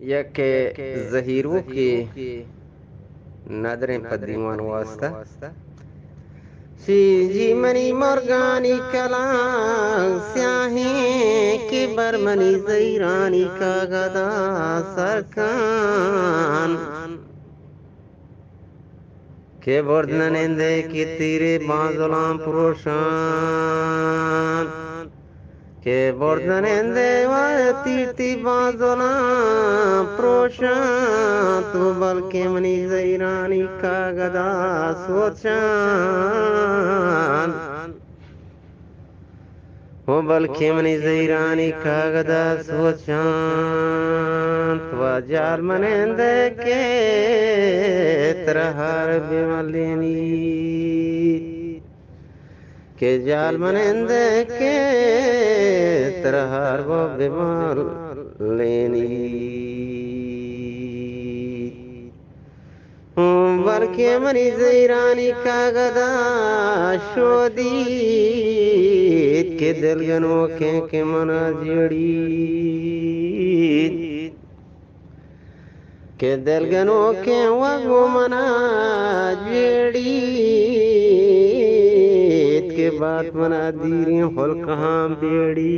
या के जहीरों के नदरें पर दीवान वास्ता सी जी मनी मुर्गानी कला स्याही के बरमनी जईरानी का गदा सरकान के वर्धनंदे के तीरे बाजुलाम पुरुषान के वर्धनंदे वाय तीर्ति बाजुला प्रोशान तो बल के मनी जईरानी का गदा सोचान हो बल खेमनी जईरानी कागदा सोचांत व जाल मनेंदे के तरहार बिमलिनी के जाल मनेंदे के तरहार वो बिमल लेनी बल खेमनी जईरानी कागदा शोदी के दिलगनो के मना जड़ी के दिलगनो के वगो मना जड़ी के बात मना दीरी होल कहाँ बेड़ी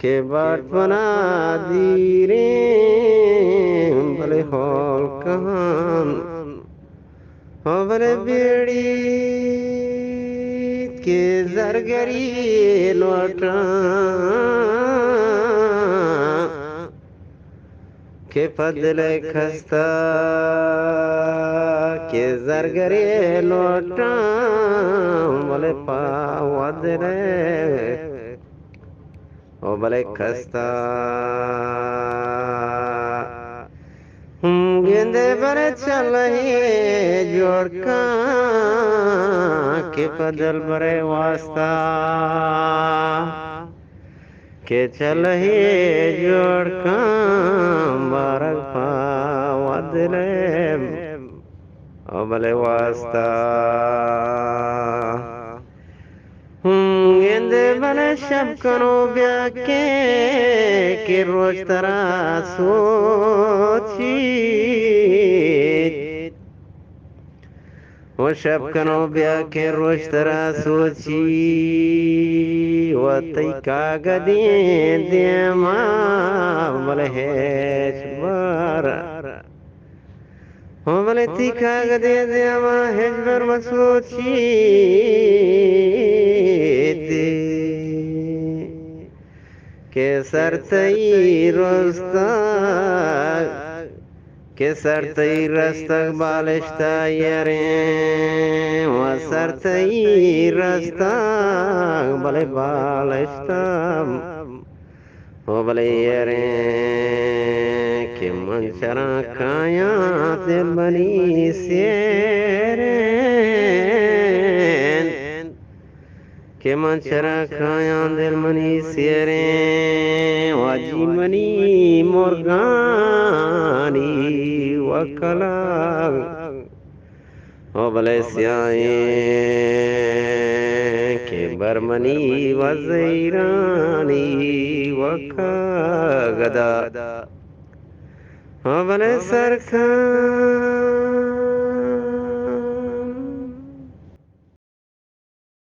के बात मना दीरे भले होल कहाँ हो भले बेड़ी के जरगरी लौटा के फदले खस्ता के जरगरी लौटा बोले पावदरे ओ बोले खस्ता गेंदे पर चल जोड़ का के पदल बरे वास्ता के चल जोड़ का बारक पावदले ओ बोले वास्ता गेंदे बने शब करो ब्या के रोज तरा सोची वो शब करो ब्या के रोज तरा सोची वो तई कागदी दे बोले हेच बारा हो बोले ती कागदे दे हेच बर सोची के सरतई रोस्ता के सरतई रस्तक बालिश्ता यरे व सरतई रस्ता बले बालिश्ता हो बले यरे के मंचरा काया दिल बनी सेरे के मंचरा काया दिल मनी सेरे वाजी मनी मुर्गानी वकला हो भले स्याए के बरमनी वज़ीरानी वका गदा हो भले सरकार